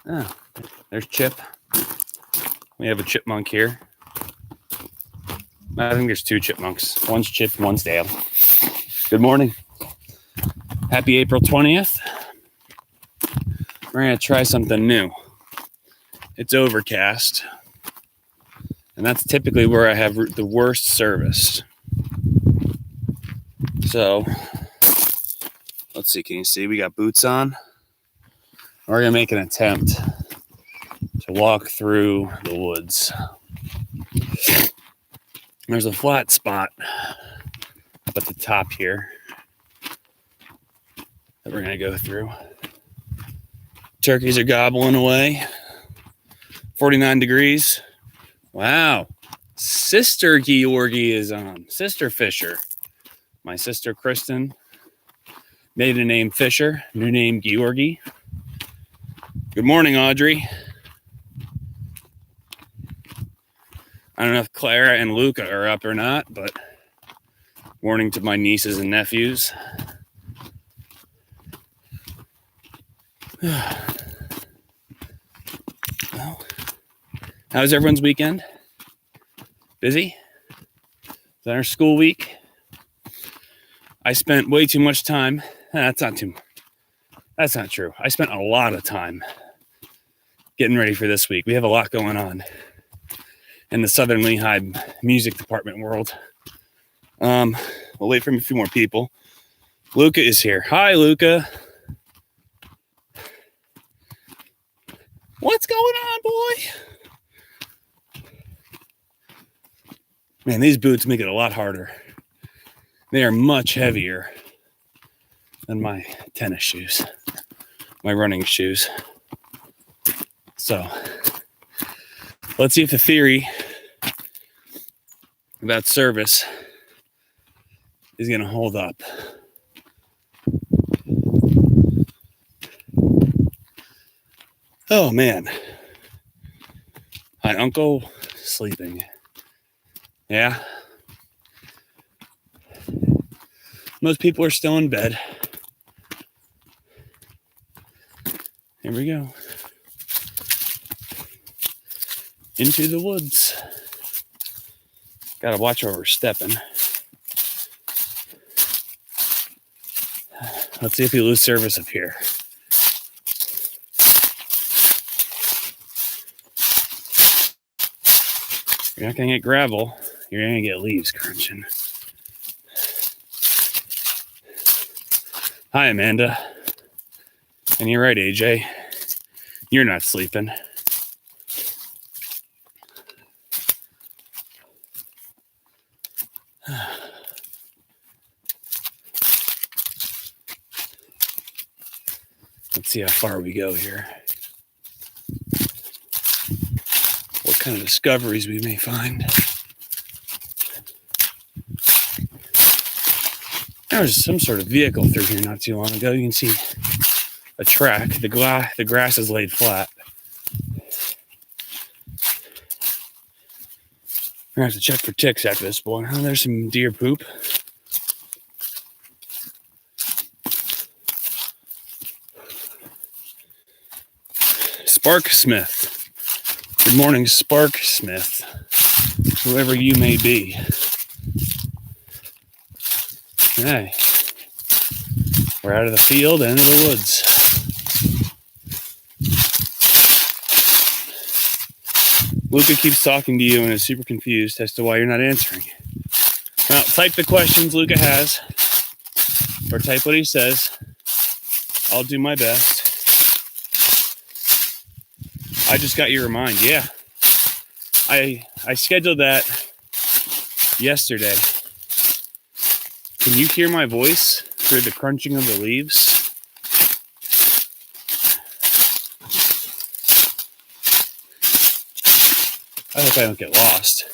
Oh, there's Chip. We have a chipmunk here. I think there's two chipmunks. One's Chip, one's Dale. Good morning. Happy April 20th. We're going to try something new. It's overcast. And that's typically where I have the worst service. So, let's see. Can you see? We got boots on. We're going to make an attempt to walk through the woods. There's a flat spot up at the top here that we're going to go through. Turkeys are gobbling away. 49 degrees. Wow. Sister Georgie is on. Sister Fisher. My sister Kristen. Maiden name Fisher. New name Georgie. Good morning, Audrey. I don't know if Clara and Luca are up or not, but morning to my nieces and nephews. Well, how's everyone's weekend? Busy? Is that our school week? I spent way too much time. That's not true. I spent a lot of time getting ready for this week. We have a lot going on in the Southern Lehigh music department world. We'll wait for a few more people. Luca is here. Hi, Luca. What's going on, boy? Man, these boots make it a lot harder. They are much heavier than my tennis shoes, my running shoes. So, let's see if the theory about service is going to hold up. Oh, man. Hi, Uncle. Sleeping. Yeah. Most people are still in bed. Here we go. Into the woods. Gotta watch where we're stepping. Let's see if we lose service up here. You're not gonna get gravel. You're gonna get leaves crunching. Hi, Amanda. And you're right, AJ. You're not sleeping. Let's see how far we go here. What kind of discoveries we may find. There was some sort of vehicle through here not too long ago. You can see a track. The grass is laid flat. We're going to have to check for ticks after this point. Oh, there's some deer poop. Spark Smith. Good morning, Spark Smith. Whoever you may be. Hey. We're out of the field and into the woods. Luca keeps talking to you and is super confused as to why you're not answering. Now, type the questions Luca has, or type what he says. I'll do my best. I just got your remind. Yeah. I scheduled that yesterday. Can you hear my voice through the crunching of the leaves? I hope I don't get lost.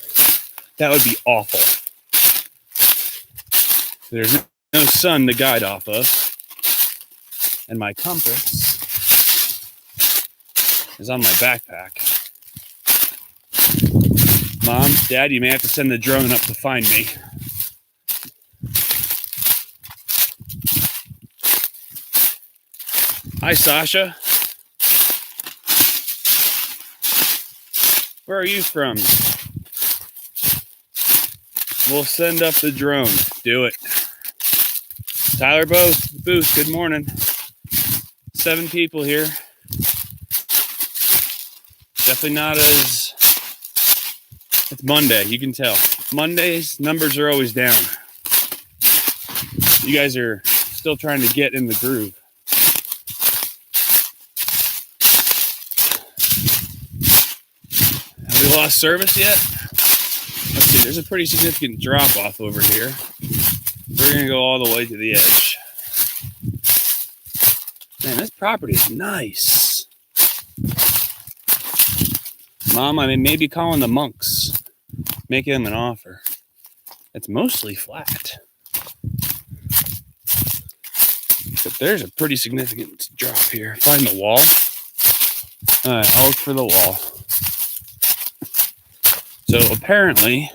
That would be awful. There's no sun to guide off of. And my compass is on my backpack. Mom, Dad, you may have to send the drone up to find me. Hi, Sasha. Where are you from? We'll send up the drone. Do it. Tyler Booth, good morning. 7 people here. Definitely not as... It's Monday, you can tell. Mondays, numbers are always down. You guys are still trying to get in the groove. Have we lost service yet? Let's see, there's a pretty significant drop off over here. We're gonna go all the way to the edge. Man, this property is nice. Mom, I may be calling the monks, making them an offer. It's mostly flat. But there's a pretty significant drop here. Find the wall. All right, I'll look for the wall. So apparently,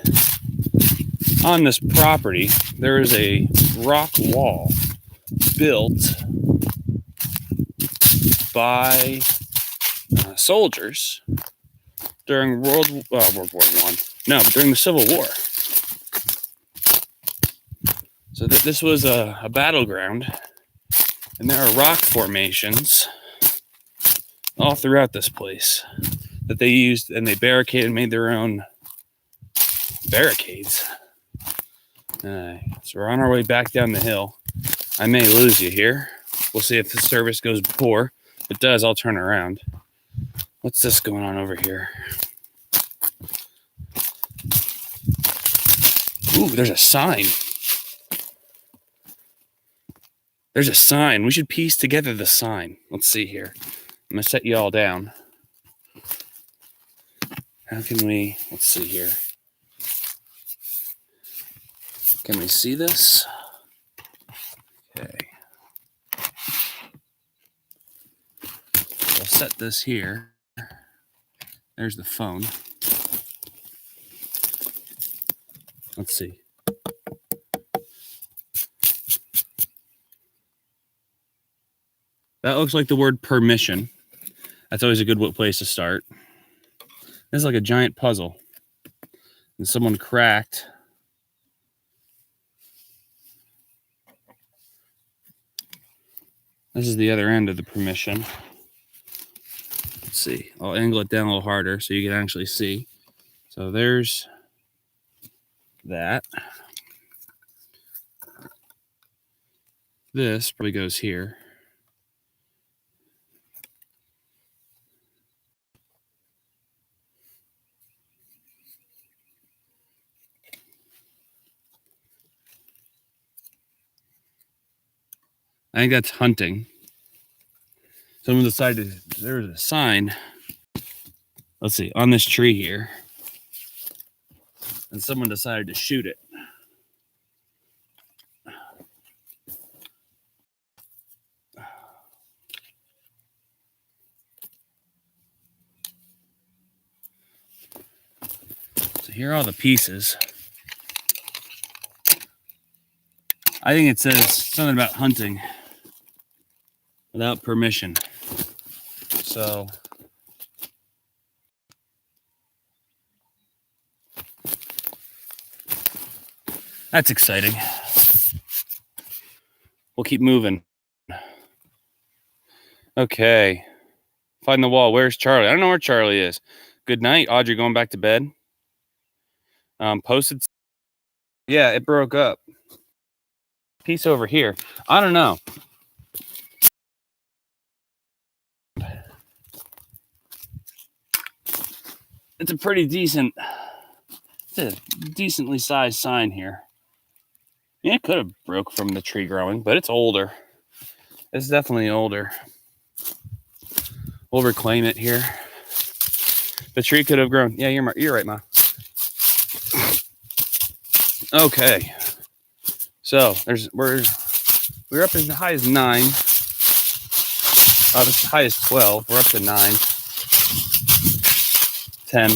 on this property, there is a rock wall built by soldiers during World War I. No, during the Civil War. So this was a battleground, and there are rock formations all throughout this place that they used, and they barricaded and made their own barricades. So we're on our way back down the hill. I may lose you here. We'll see if the service goes poor. If it does, I'll turn around. What's this going on over here? Ooh, there's a sign. There's a sign. We should piece together the sign. Let's see here. I'm going to set you all down. How can we... Let's see here. Can we see this? Okay. I'll set this here. There's the phone. Let's see. That looks like the word permission. That's always a good place to start. This is like a giant puzzle. And someone cracked. This is the other end of the permission. Let's see. I'll angle it down a little harder so you can actually see. So there's that. This probably goes here. I think that's hunting. Someone decided there's a sign. Let's see, on this tree here. And someone decided to shoot it. So here are all the pieces. I think it says something about hunting without permission. So that's exciting. We'll keep moving. Okay. Find the wall. Where's Charlie? I don't know where Charlie is. Good night. Audrey going back to bed. Posted. Yeah, it broke up. Piece over here. I don't know. It's a pretty decent, it's a decently sized sign here. Yeah, it could have broke from the tree growing, but it's older. It's definitely older. We'll reclaim it here. The tree could have grown. Yeah, you're right, Ma. Okay. So we're up as high as 9. As high as 12. We're up to 9. 10.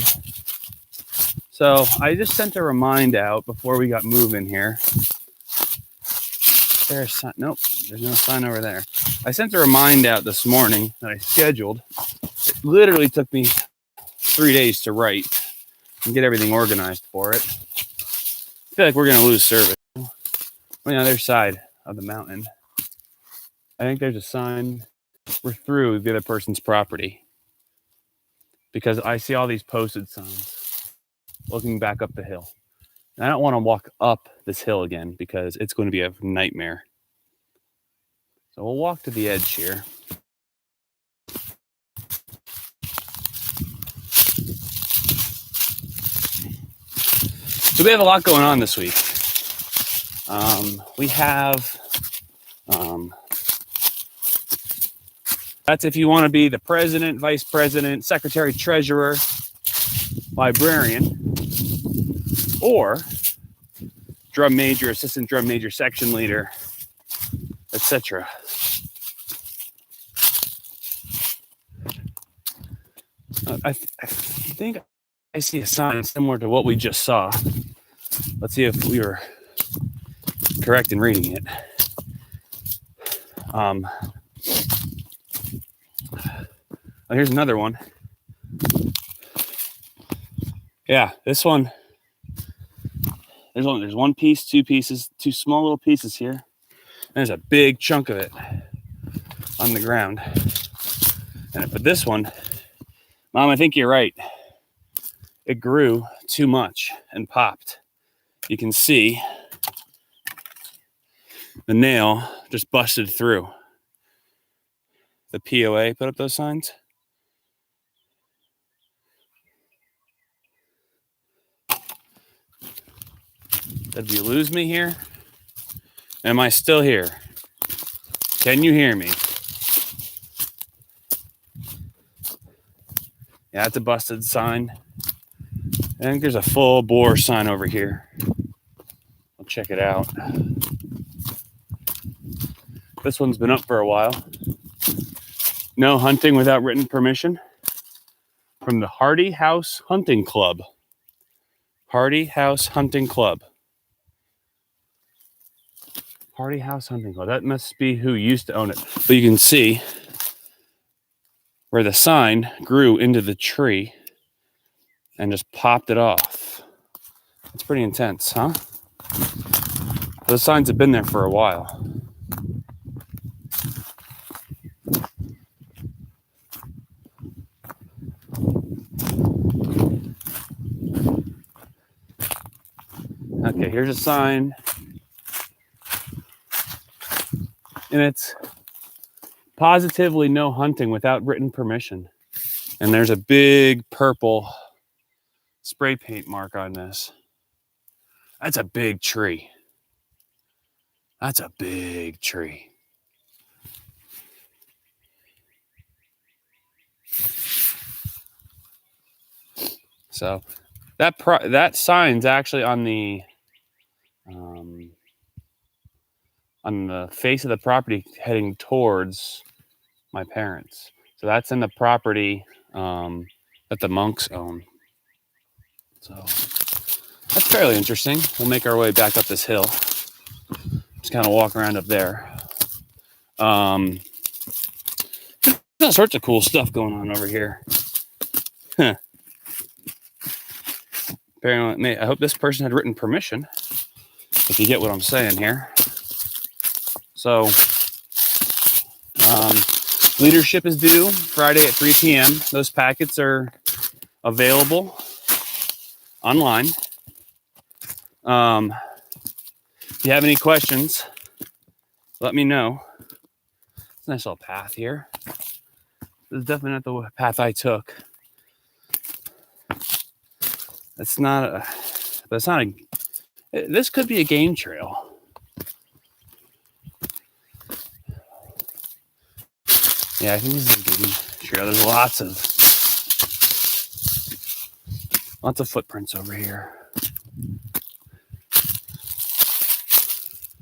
So I just sent a remind out before we got moving here. There's a sign. Nope, there's no sign over there. I sent a remind out this morning that I scheduled. It literally took me 3 days to write and get everything organized for it. I feel like we're going to lose service. On the other side of the mountain, I think there's a sign, we're through the other person's property, because I see all these posted signs looking back up the hill. And I don't want to walk up this hill again because it's going to be a nightmare. So we'll walk to the edge here. So we have a lot going on this week. We have, that's if you want to be the president, vice president, secretary, treasurer, librarian, or drum major, assistant drum major, section leader, etc. I think I see a sign similar to what we just saw. Let's see if we were correct in reading it. Here's another one. Yeah, this one. There's one piece, two pieces, two small little pieces here. There's a big chunk of it on the ground. But this one, Mom, I think you're right. It grew too much and popped. You can see the nail just busted through. The POA put up those signs. Did you lose me here? Am I still here? Can you hear me? Yeah, that's a busted sign. I think there's a full bore sign over here. I'll check it out. This one's been up for a while. No hunting without written permission. From the Hardy House Hunting Club. Hardy House Hunting Club. Hardy House Hunting Club. That must be who used to own it. But you can see where the sign grew into the tree and just popped it off. It's pretty intense, huh? Those signs have been there for a while. Okay, here's a sign. And it's positively no hunting without written permission. And there's a big purple spray paint mark on this. That's a big tree. That's a big tree. So that sign's actually on the face of the property heading towards my parents. So that's in the property that the monks own. So that's fairly interesting. We'll make our way back up this hill. Just kind of walk around up there. There's all sorts of cool stuff going on over here. Apparently, I hope this person had written permission, if you get what I'm saying here. So, leadership is due Friday at 3 p.m. Those packets are available online. If you have any questions, let me know. It's a nice little path here. This is definitely not the path I took. This could be a game trail. Yeah, I think this is a game trail. There's lots of footprints over here.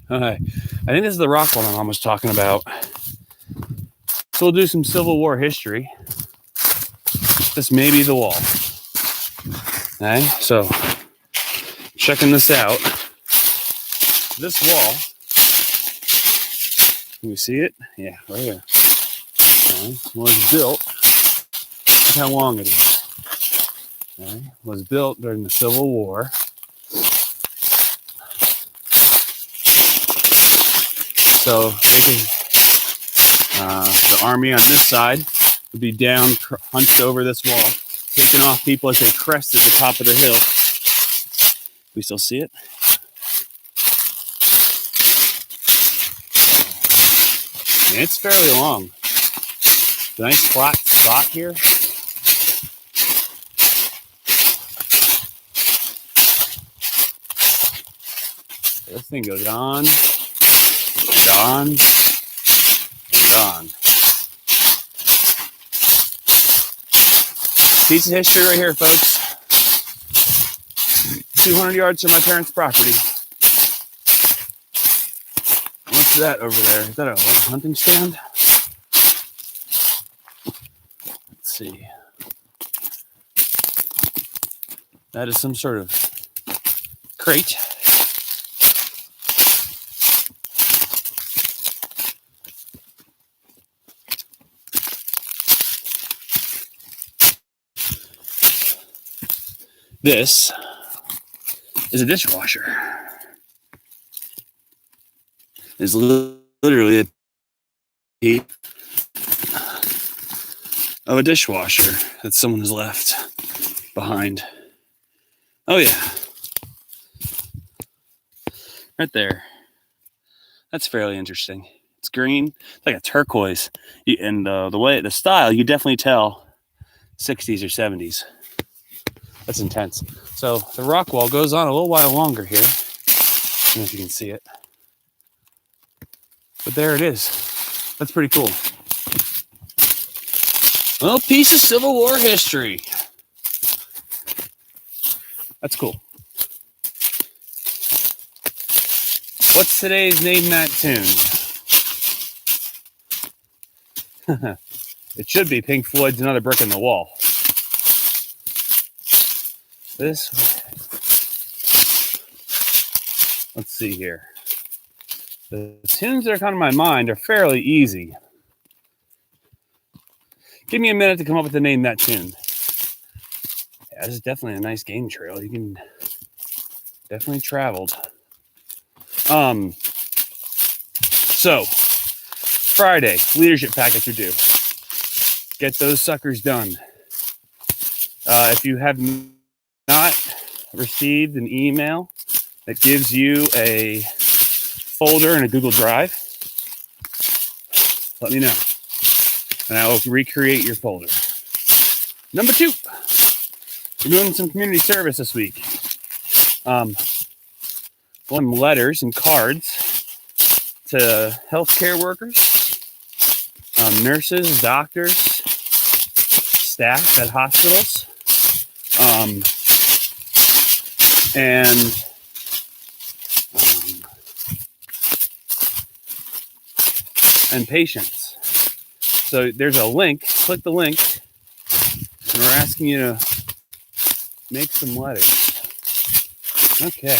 Okay, I think this is the rock one my mom was talking about. So we'll do some Civil War history. This may be the wall. Okay, so checking this out. This wall, can you see it? Yeah, right here. Okay, was built. Look how long it is. Okay, was built during the Civil War. So the army on this side would be down, hunched over this wall, taking off people as they crested the top of the hill. We still see it. And it's fairly long. It's a nice flat spot here. This thing goes on and on and on. Piece of history right here, folks. 200 yards from my parents' property. What's that over there? Is that a hunting stand? Let's see. That is some sort of crate. This is a dishwasher. It's literally a heap of a dishwasher that someone has left behind. Oh yeah, right there. That's fairly interesting. It's green. It's like a turquoise, and the style, you definitely tell 60s or 70s. That's intense. So the rock wall goes on a little while longer here. I don't know if you can see it. But there it is. That's pretty cool. Well, piece of Civil War history. That's cool. What's today's Name That Tune? It should be Pink Floyd's Another Brick in the Wall. Let's see here. The tunes that are kind of my mind are fairly easy. Give me a minute to come up with the Name That Tune. Yeah, this is definitely a nice game trail. You can definitely traveled. So Friday, leadership packets are due. Get those suckers done. If you have not received an email that gives you a folder in a Google Drive, let me know, and I will recreate your folder. Number 2, we're doing some community service this week. Letters and cards to healthcare workers, nurses, doctors, staff at hospitals, and patients. So there's a link. Click the link, and we're asking you to make some letters. Okay.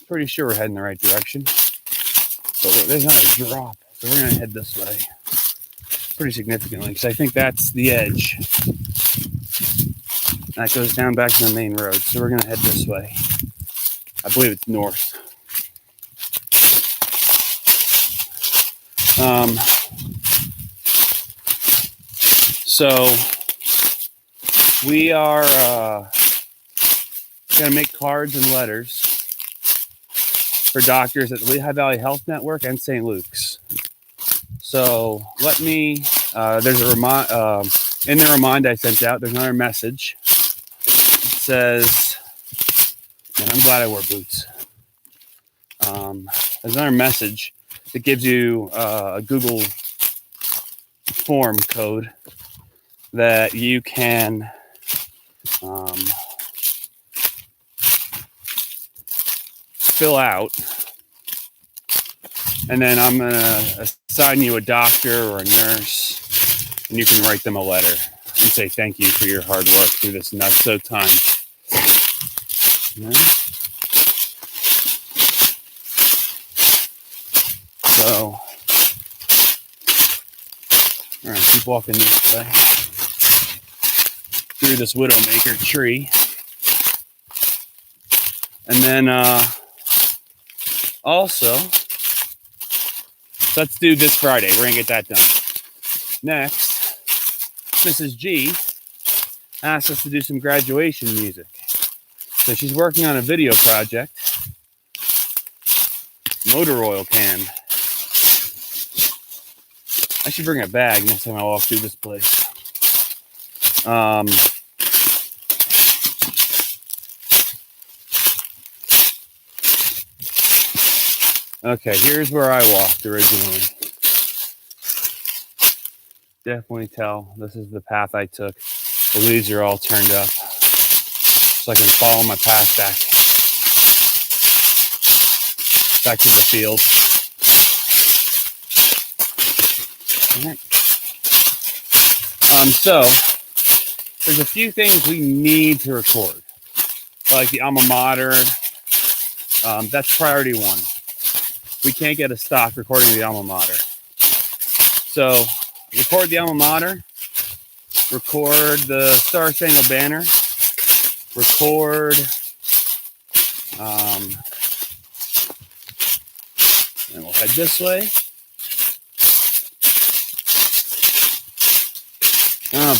Pretty sure we're heading the right direction. But there's not a drop, so we're going to head this way pretty significantly, because I think that's the edge. That goes down back to the main road, so we're going to head this way. I believe it's north. So we are going to make cards and letters for doctors at the Lehigh Valley Health Network and St. Luke's. So let me, there's a in the reminder I sent out, there's another message. It says, and I'm glad I wore boots. There's another message that gives you a Google form code that you can fill out, and then I'm going to assign you a doctor or a nurse, and you can write them a letter and say thank you for your hard work through this nutso time. Yeah. So All right, keep walking this way through this Widowmaker tree. And then also, let's do this Friday. We're going to get that done. Next, Mrs. G asked us to do some graduation music. So she's working on a video project. Motor oil can. I should bring a bag next time I walk through this place. Okay, here's where I walked originally. Definitely tell this is the path I took. The leaves are all turned up, so I can follow my path back to the field. All right. So there's a few things we need to record, like the alma mater. That's priority one. We can't get a stock recording the alma mater. So record the alma mater, record the Star Spangled Banner, record and we'll head this way.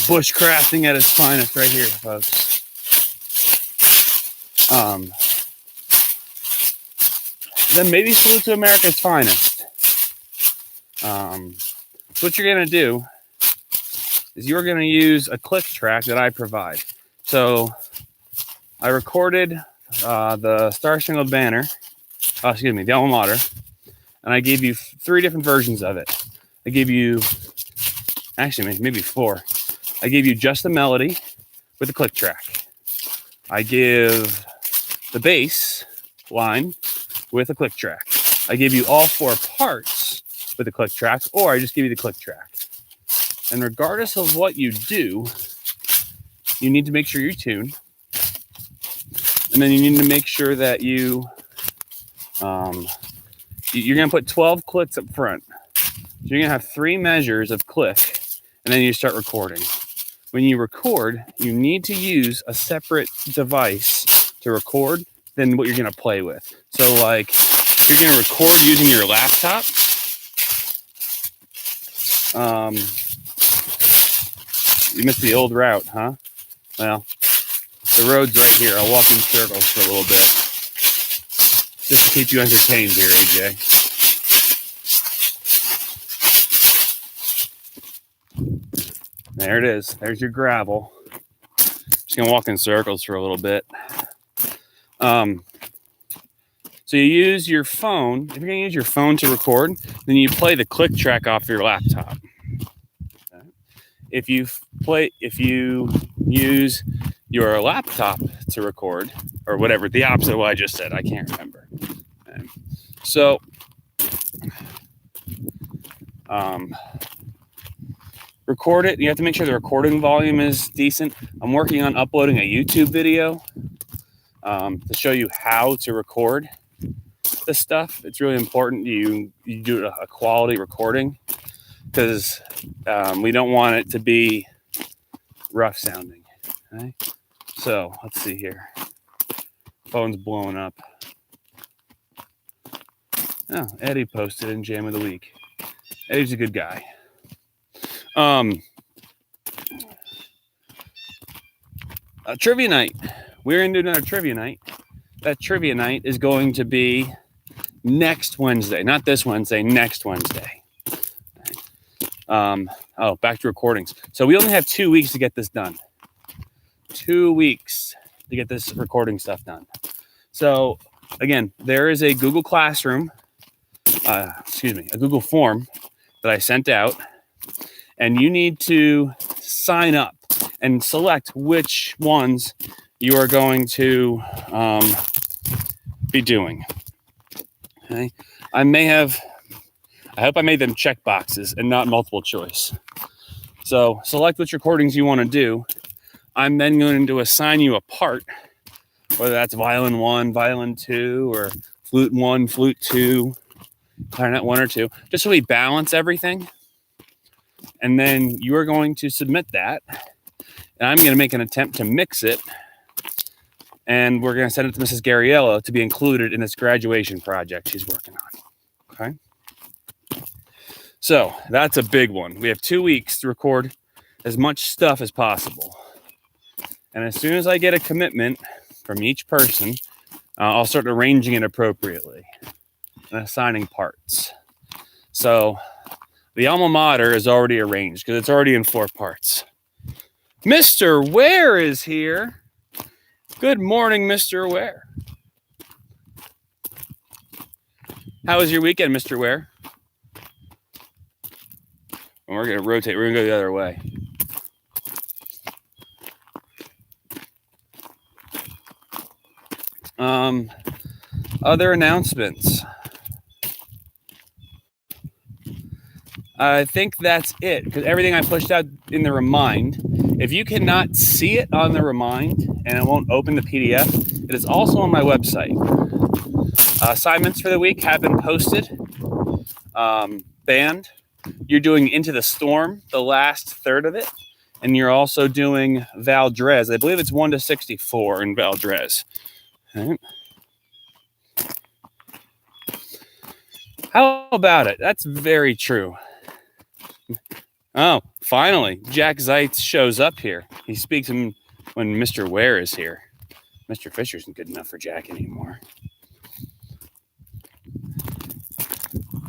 Bushcrafting at its finest right here, folks. Then maybe salute to America's finest. So what you're going to do is you're going to use a click track that I provide. So I recorded the Star Spangled Banner, the alma mater, and I gave you 3 different versions of it. I gave you, actually maybe 4. I gave you just the melody with a click track. I give the bass line with a click track. I give you all 4 parts with a click track, or I just give you the click track. And regardless of what you do, you need to make sure you tune. And then you need to make sure that you're going to put 12 clicks up front. So you're going to have 3 measures of click, and then you start recording. When you record, you need to use a separate device to record than what you're going to play with. So like, if you're going to record using your laptop, you missed the old route, huh? Well, the road's right here. I'll walk in circles for a little bit, just to keep you entertained here, AJ. There it is. There's your gravel. Just gonna walk in circles for a little bit. So you use your phone. If you're gonna use your phone to record, then you play the click track off your laptop. Okay. If you use your laptop to record, or whatever, the opposite of what I just said, I can't remember. Okay. So, record it. You have to make sure the recording volume is decent. I'm working on uploading a YouTube video to show you how to record this stuff. It's really important you do a quality recording, because we don't want it to be rough sounding. Okay? So let's see here. Phone's blowing up. Oh, Eddie posted in Jam of the Week. Eddie's a good guy. Trivia night. We're going to do another trivia night. That trivia night is going to be next Wednesday. Not this Wednesday, next Wednesday. Back to recordings. So we only have 2 weeks to get this done. 2 weeks to get this recording stuff done. So again, there is a Google Classroom, a Google form that I sent out, and you need to sign up and select which ones you are going to be doing. Okay. I hope I made them check boxes and not multiple choice. So select which recordings you want to do. I'm then going to assign you a part, whether that's violin 1, violin 2, or flute 1, flute 2, clarinet 1 or 2, just so we balance everything. And then you are going to submit that. And I'm going to make an attempt to mix it. And we're going to send it to Mrs. Garriello to be included in this graduation project she's working on. Okay. So that's a big one. We have 2 weeks to record as much stuff as possible. And as soon as I get a commitment from each person, I'll start arranging it appropriately and assigning parts. So the alma mater is already arranged because it's already in 4 parts. Mr. Ware is here. Good morning, Mr. Ware. How was your weekend, Mr. Ware? And we're going to rotate. We're going to go the other way. Other announcements. I think that's it, because everything I pushed out in the remind, if you cannot see it on the remind and it won't open the PDF, it is also on my website. Assignments for the week have been posted. Band, you're doing Into the Storm, the last third of it, and you're also doing Valdres. I believe it's 1 to 64 in Valdres. Right. How about it? That's very true. Oh, finally, Jack Zeitz shows up here. He speaks when Mr. Ware is here. Mr. Fisher isn't good enough for Jack anymore.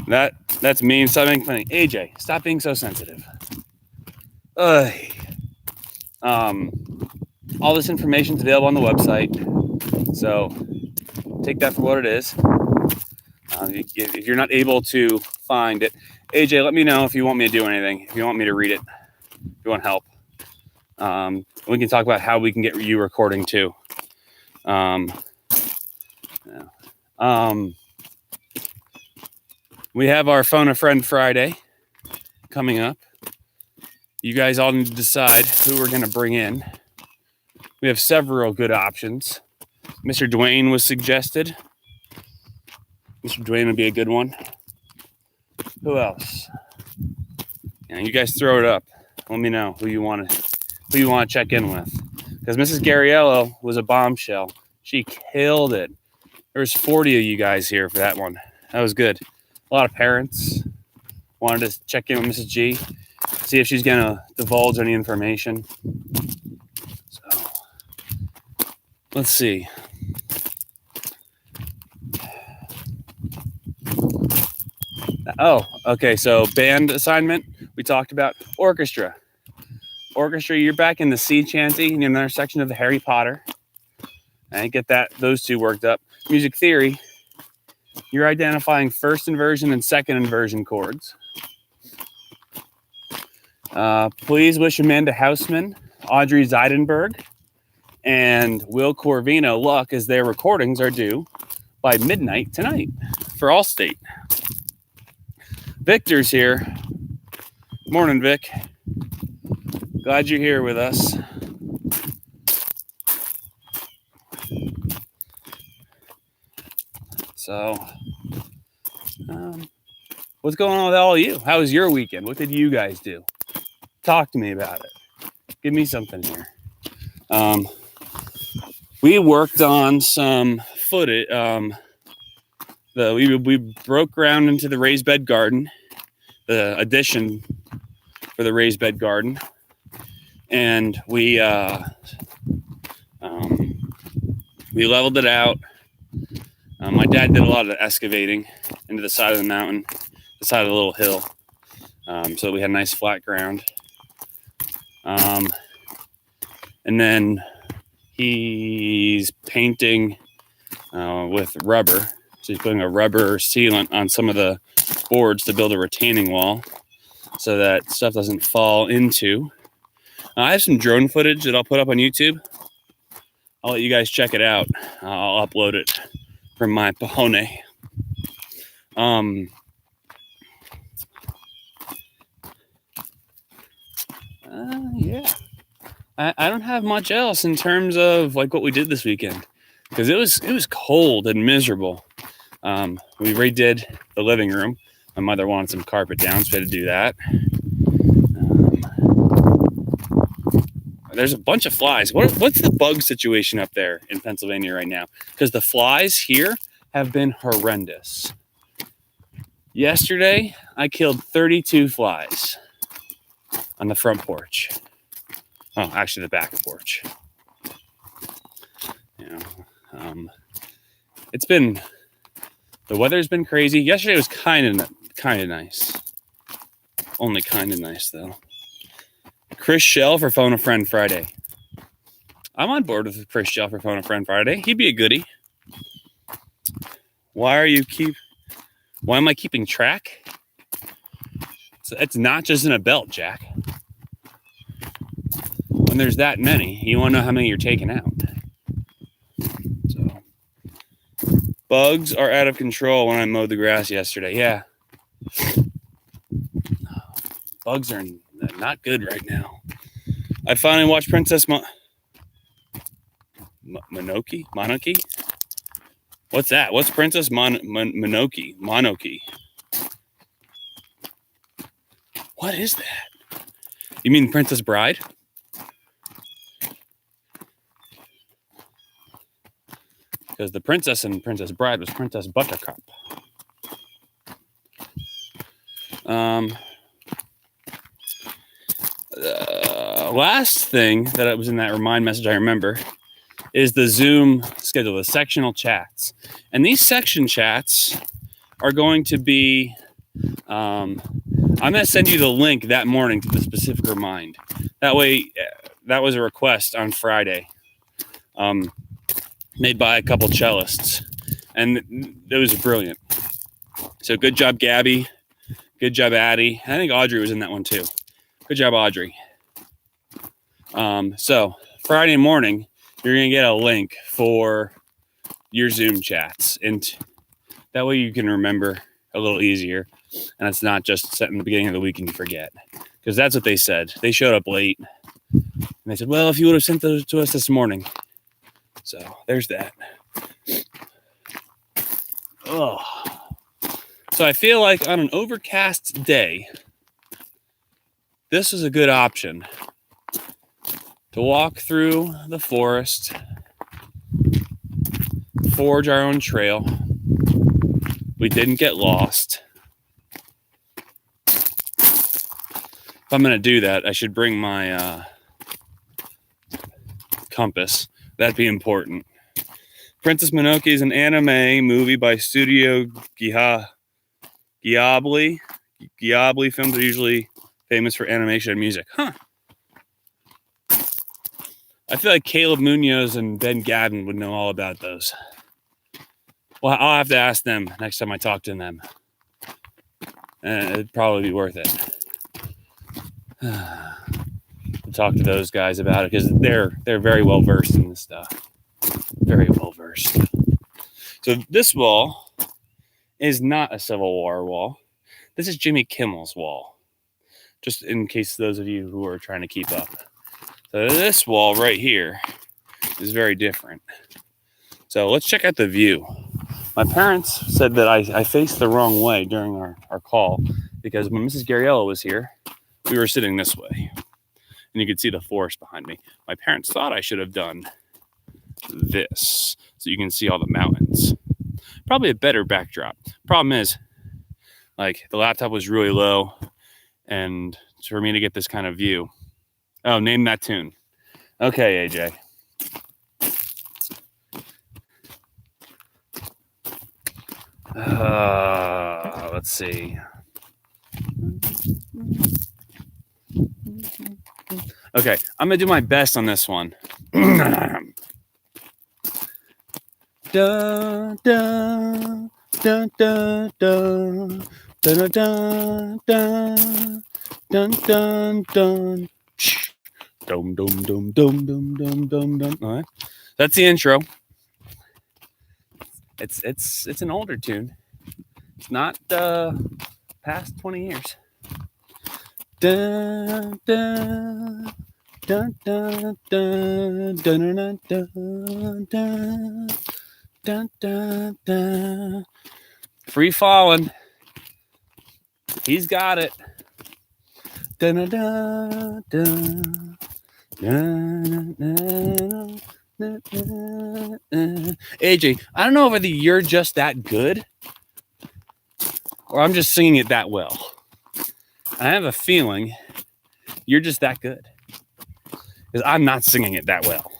That's mean. Stop being funny. AJ, stop being so sensitive. All this information is available on the website, so take that for what it is. If you're not able to find it, AJ, let me know if you want me to do anything. If you want me to read it, if you want help, we can talk about how we can get you recording too. We have our Phone a Friend Friday coming up. You guys all need to decide who we're going to bring in. We have several good options. Mr. Dwayne was suggested. Mr. Dwayne would be a good one. Who else? You guys throw it up. Let me know who you want to check in with. Because Mrs. Garriello was a bombshell. She killed it. There was 40 of you guys here for that one. That was good. A lot of parents wanted to check in with Mrs. G, see if she's going to divulge any information. So, let's see. Oh, okay. So band assignment, we talked about. Orchestra. Orchestra, you're back in the sea chanty in another section of the Harry Potter. And get those two worked up. Music theory, you're identifying first inversion and second inversion chords. Please wish Amanda Hausman, Audrey Zeidenberg, and Will Corvino luck as their recordings are due by midnight tonight for Allstate. Victor's here. Morning, Vic. Glad you're here with us. So, what's going on with all of you? How was your weekend? What did you guys do? Talk to me about it. Give me something here. We worked on some footage. We broke ground into the raised bed garden, the addition for the raised bed garden, and we leveled it out. My dad did a lot of excavating into the side of the mountain, the side of the little hill, so we had nice flat ground. And then he's painting with rubber. So he's putting a rubber sealant on some of the boards to build a retaining wall so that stuff doesn't fall into. I have some drone footage that I'll put up on YouTube. I'll let you guys check it out. I'll upload it from my Pahone. Yeah. I don't have much else in terms of like what we did this weekend because it was cold and miserable. We redid the living room. My mother wanted some carpet down, so we had to do that. There's a bunch of flies. What's the bug situation up there in Pennsylvania right now? Because the flies here have been horrendous. Yesterday, I killed 32 flies on the front porch. Oh, actually, the back porch. It's been, the weather's been crazy. Yesterday was kind of nice. Only kind of nice though. Chris Shell for Phone a Friend Friday. I'm on board with Chris Shell for Phone a Friend Friday. He'd be a goodie. Why am I keeping track? It's not just in a belt, Jack. When there's that many, you want to know how many you're taking out. So, bugs are out of control when I mowed the grass yesterday. Yeah. Bugs are not good right now. I finally watched Princess Mononoke? What's that? What's Princess Mononoke? What is that? You mean Princess Bride? Because the princess in Princess Bride was Princess Buttercup. Last thing that was in that remind message I remember is the Zoom schedule, the sectional chats. And these section chats are going to be, I'm going to send you the link that morning to the specific remind. That way, that was a request on Friday made by a couple cellists. And it was brilliant. So good job, Gabby. Good job, Addie. I think Audrey was in that one too. Good job, Audrey. So Friday morning, you're going to get a link for your Zoom chats. And that way you can remember a little easier. And it's not just set in the beginning of the week and you forget. Because that's what they said. They showed up late. And they said, well, if you would have sent those to us this morning. So there's that. Oh. So I feel like on an overcast day, this is a good option to walk through the forest, forge our own trail. We didn't get lost. If I'm going to do that, I should bring my compass. That'd be important. Princess Mononoke is an anime movie by Studio Ghibli. Ghibli films are usually famous for animation and music. Huh. I feel like Caleb Munoz and Ben Gavin would know all about those. Well, I'll have to ask them next time I talk to them. It'd probably be worth it. To talk to those guys about it because they're very well versed in this stuff. Very well versed. So this wall is not a Civil War wall. This is Jimmy Kimmel's wall. Just in case those of you who are trying to keep up. So this wall right here is very different. So let's check out the view. My parents said that I faced the wrong way during our call because when Mrs. Gariello was here, we were sitting this way. And you could see the forest behind me. My parents thought I should have done this so you can see all the mountains. Probably a better backdrop. Problem is, like, the laptop was really low, and for me to get this kind of view. Oh, name that tune. Okay, AJ. Let's see. Okay, I'm gonna do my best on this one. Dun, dun, dun, dun, dun, dun, dun, dun, dun, dun, dun. Dum dum dum dum dum dum dum dum. All right, that's the intro. It's an older tune. It's not past 20 years. Dun, dun, dun, dun, dun, dun, dun, dun, dun, dun, dun, dun. Free Falling. He's got it. Dun, dun, dun, dun, AJ, I don't know whether you're just that good or I'm just singing it that well. I have a feeling you're just that good because I'm not singing it that well.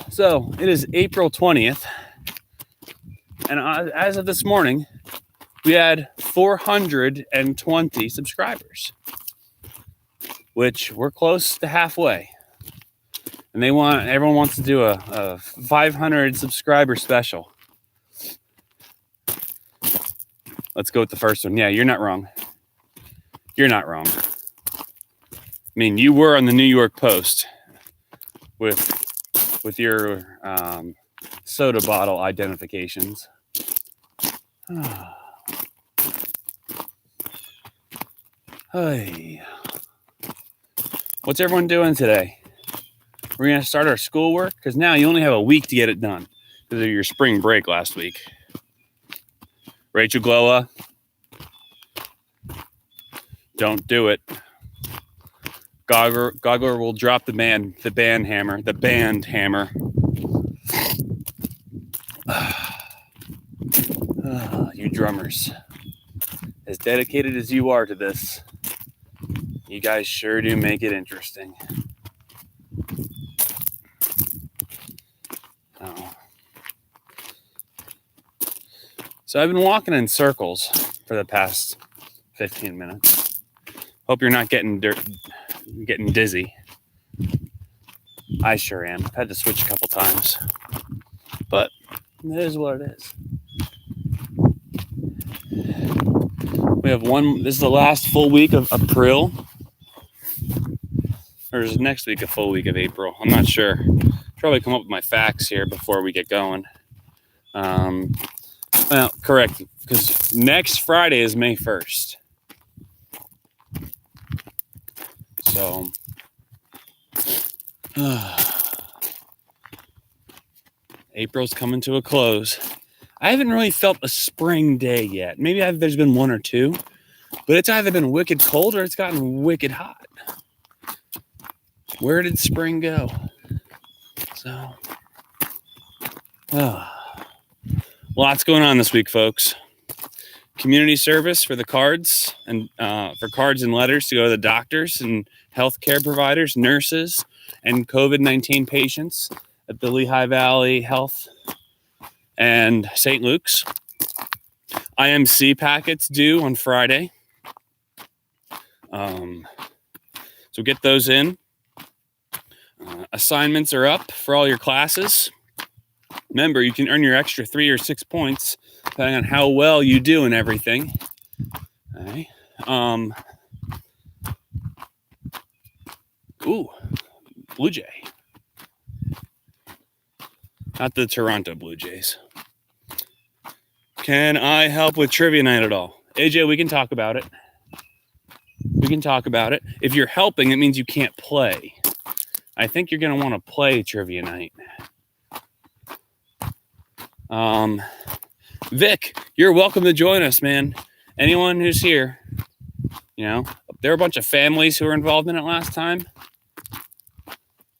So it is April 20th, and as of this morning, we had 420 subscribers, which we're close to halfway. And everyone wants to do a 500 subscriber special. Let's go with the first one. Yeah, you're not wrong. You're not wrong. I mean, you were on the New York Post with your soda bottle identifications. Hey. What's everyone doing today? We're going to start our schoolwork because now you only have a week to get it done because of your spring break last week. Rachel Glowa, don't do it. Goggler will drop the band hammer. You drummers, as dedicated as you are to this, you guys sure do make it interesting. So I've been walking in circles for the past 15 minutes. Hope you're not getting dizzy. I sure am. I've had to switch a couple times, but it is what it is. We have this is the last full week of April. Or is next week a full week of April? I'm not sure. Probably come up with my facts here before we get going. Well, correct, because next Friday is May 1st. So, April's coming to a close. I haven't really felt a spring day yet. Maybe there's been one or two, but it's either been wicked cold or it's gotten wicked hot. Where did spring go? So, lots going on this week, folks. Community service for the cards and for cards and letters to go to the doctors and healthcare providers, nurses, and COVID-19 patients at the Lehigh Valley Health and St. Luke's. IMC packets due on Friday. So get those in. Assignments are up for all your classes. Remember, you can earn your extra 3 or 6 points depending on how well you do in everything. All right. Blue Jay. Not the Toronto Blue Jays. Can I help with trivia night at all? AJ, we can talk about it. If you're helping, it means you can't play. I think you're going to want to play trivia night. Vic, you're welcome to join us, man. Anyone who's here, there are a bunch of families who were involved in it last time.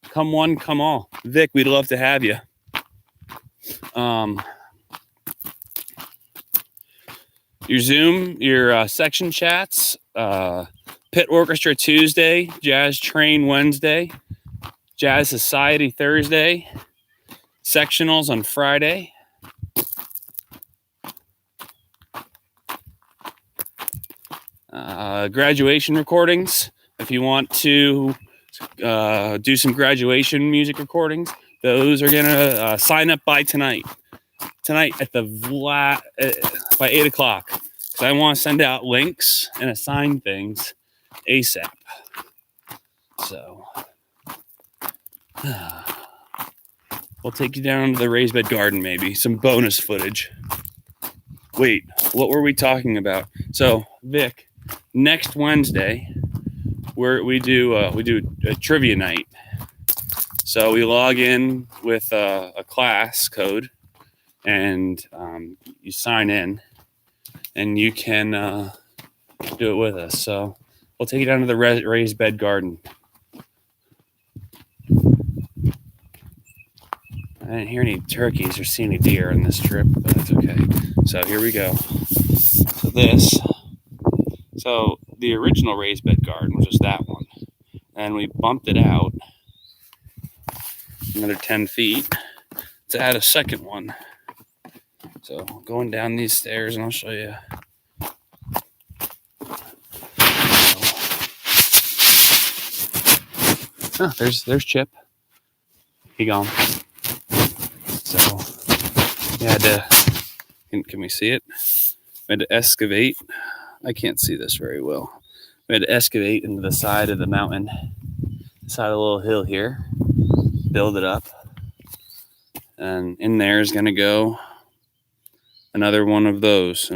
Come one, come all. Vic, we'd love to have you. Your Zoom, your section chats, Pit Orchestra Tuesday, Jazz Train Wednesday, Jazz Society Thursday, sectionals on Friday. Graduation recordings. If you want to do some graduation music recordings, those are gonna sign up by tonight. Tonight at by 8 o'clock. Because I want to send out links and assign things ASAP. So we'll take you down to the raised bed garden, maybe some bonus footage. Wait, what were we talking about? So Vic, next Wednesday, we do a trivia night. So we log in with a class code, and you sign in, and you can do it with us. So we'll take you down to the raised bed garden. I didn't hear any turkeys or see any deer on this trip, but that's okay. So here we go. So the original raised bed garden was just that one. And we bumped it out another 10 feet to add a second one. So going down these stairs, and I'll show you. Oh, there's Chip. He gone. So we had to. Can we see it? We had to excavate. I can't see this very well. We had to excavate into the side of the mountain, the side of a little hill here, build it up, and in there is going to go another one of those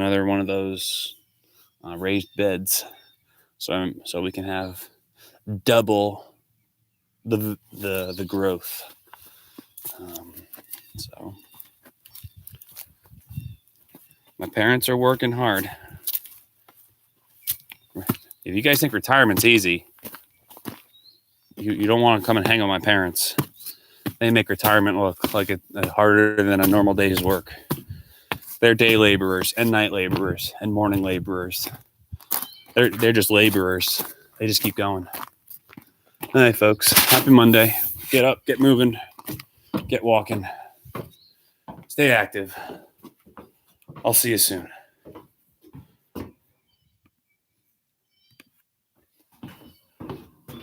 raised beds, so we can have double the growth. So my parents are working hard. If you guys think retirement's easy, you don't want to come and hang on my parents. They make retirement look like it harder than a normal day's work. They're day laborers and night laborers and morning laborers. They're just laborers. They just keep going. All right, folks. Happy Monday. Get up, get moving, get walking. Stay active. I'll see you soon.